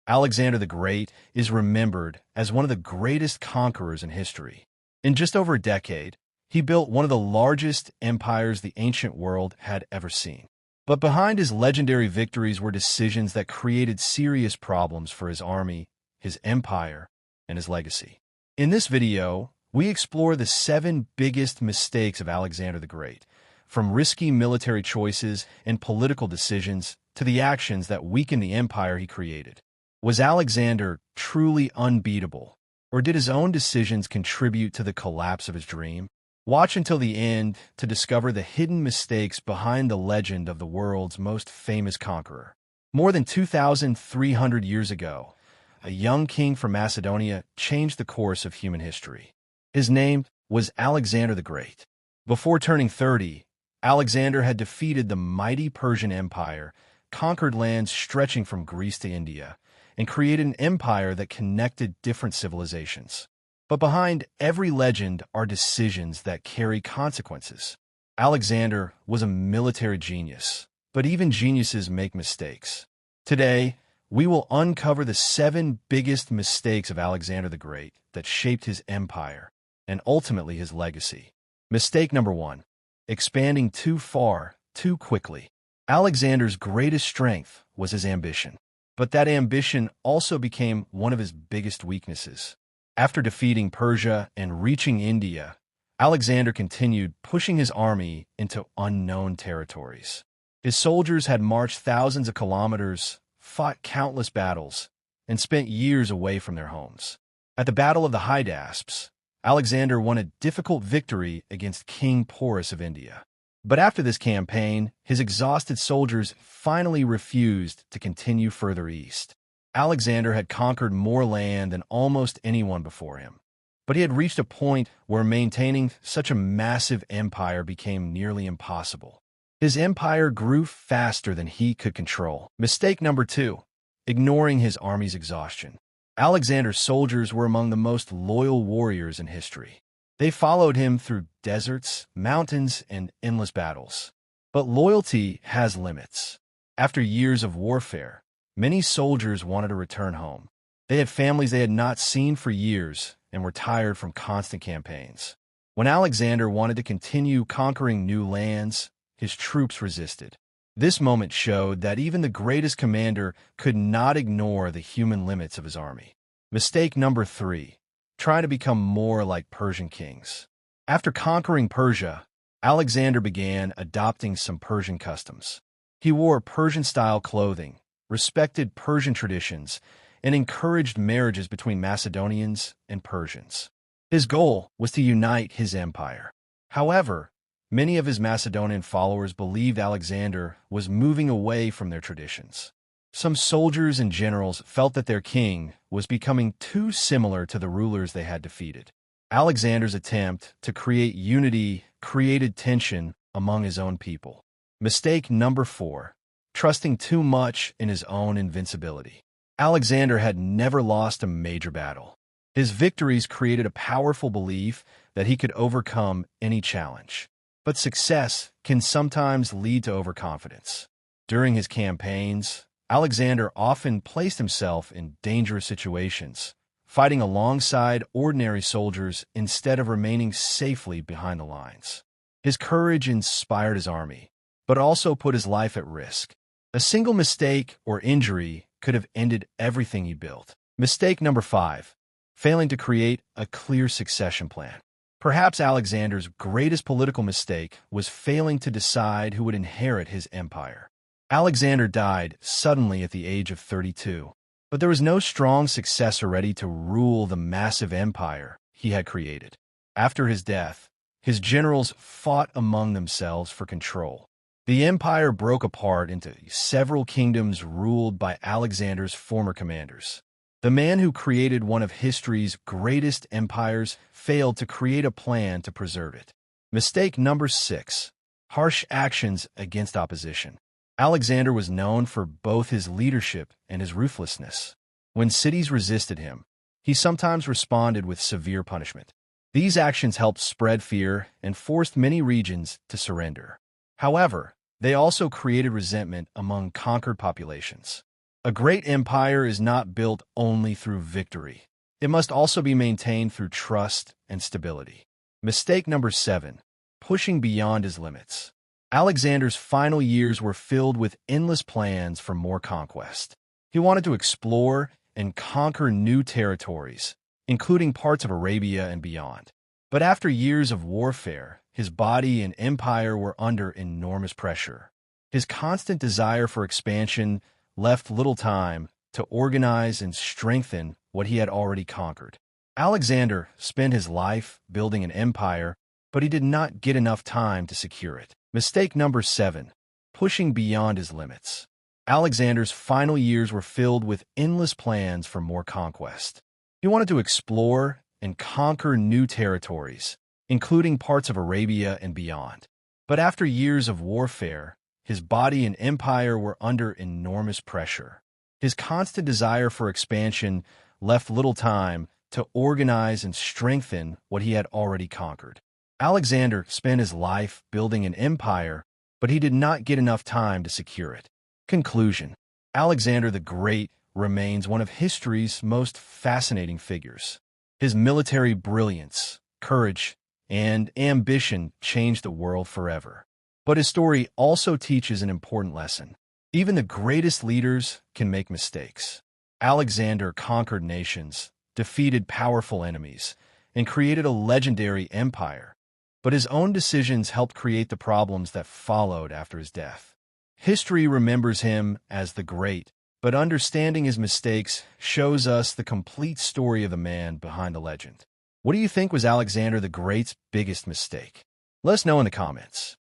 Alexander the Great is remembered as one of the greatest conquerors in history. In just over a decade, he built one of the largest empires the ancient world had ever seen. But behind his legendary victories were decisions that created serious problems for his army, his empire, and his legacy. In this video, we explore the 7 biggest mistakes of Alexander the Great, from risky military choices and political decisions to the actions that weakened the empire he created. Was Alexander truly unbeatable, or did his own decisions contribute to the collapse of his dream? Watch until the end to discover the hidden mistakes behind the legend of the world's most famous conqueror. More than 2,300 years ago, a young king from Macedonia changed the course of human history. His name was Alexander the Great. Before turning 30, Alexander had defeated the mighty Persian Empire, conquered lands stretching from Greece to India, and created an empire that connected different civilizations. But behind every legend are decisions that carry consequences. Alexander was a military genius, but even geniuses make mistakes. Today, we will uncover the 7 biggest mistakes of Alexander the Great that shaped his empire and ultimately his legacy. Mistake number 1: expanding too far, too quickly. Alexander's greatest strength was his ambition, but that ambition also became one of his biggest weaknesses. After defeating Persia and reaching India, Alexander continued pushing his army into unknown territories. His soldiers had marched thousands of kilometers, fought countless battles, and spent years away from their homes. At the Battle of the Hydaspes, Alexander won a difficult victory against King Porus of India. But after this campaign, his exhausted soldiers finally refused to continue further east. Alexander had conquered more land than almost anyone before him, but he had reached a point where maintaining such a massive empire became nearly impossible. His empire grew faster than he could control. Mistake number 2: ignoring his army's exhaustion. Alexander's soldiers were among the most loyal warriors in history. They followed him through deserts, mountains, and endless battles. But loyalty has limits. After years of warfare, many soldiers wanted to return home. They had families they had not seen for years and were tired from constant campaigns. When Alexander wanted to continue conquering new lands, his troops resisted. This moment showed that even the greatest commander could not ignore the human limits of his army. Mistake number 3: try to become more like Persian kings. After conquering Persia, Alexander began adopting some Persian customs. He wore Persian-style clothing, respected Persian traditions, and encouraged marriages between Macedonians and Persians. His goal was to unite his empire. However, many of his Macedonian followers believed Alexander was moving away from their traditions. Some soldiers and generals felt that their king was becoming too similar to the rulers they had defeated. Alexander's attempt to create unity created tension among his own people. Mistake number 4: trusting too much in his own invincibility. Alexander had never lost a major battle. His victories created a powerful belief that he could overcome any challenge. But success can sometimes lead to overconfidence. During his campaigns, Alexander often placed himself in dangerous situations, fighting alongside ordinary soldiers instead of remaining safely behind the lines. His courage inspired his army, but also put his life at risk. A single mistake or injury could have ended everything he built. Mistake number 5: failing to create a clear succession plan. Perhaps Alexander's greatest political mistake was failing to decide who would inherit his empire. Alexander died suddenly at the age of 32, but there was no strong successor ready to rule the massive empire he had created. After his death, his generals fought among themselves for control. The empire broke apart into several kingdoms ruled by Alexander's former commanders. The man who created one of history's greatest empires failed to create a plan to preserve it. Mistake number 6: harsh actions against opposition. Alexander was known for both his leadership and his ruthlessness. When cities resisted him, he sometimes responded with severe punishment. These actions helped spread fear and forced many regions to surrender. However, they also created resentment among conquered populations. A great empire is not built only through victory. It must also be maintained through trust and stability. Mistake number 7. Pushing beyond his limits. Alexander's final years were filled with endless plans for more conquest. He wanted to explore and conquer new territories, including parts of Arabia and beyond. But after years of warfare, his body and empire were under enormous pressure. His constant desire for expansion left little time to organize and strengthen what he had already conquered. Alexander spent his life building an empire, but he did not get enough time to secure it. Mistake number 7. Pushing beyond his limits. Alexander's final years were filled with endless plans for more conquest. He wanted to explore and conquer new territories, including parts of Arabia and beyond. But after years of warfare, his body and empire were under enormous pressure. His constant desire for expansion left little time to organize and strengthen what he had already conquered. Alexander spent his life building an empire, but he did not get enough time to secure it. Conclusion. Alexander the Great remains one of history's most fascinating figures. His military brilliance, courage, and ambition changed the world forever. But his story also teaches an important lesson. Even the greatest leaders can make mistakes. Alexander conquered nations, defeated powerful enemies, and created a legendary empire. But his own decisions helped create the problems that followed after his death. History remembers him as the Great, but understanding his mistakes shows us the complete story of the man behind the legend. What do you think was Alexander the Great's biggest mistake? Let us know in the comments.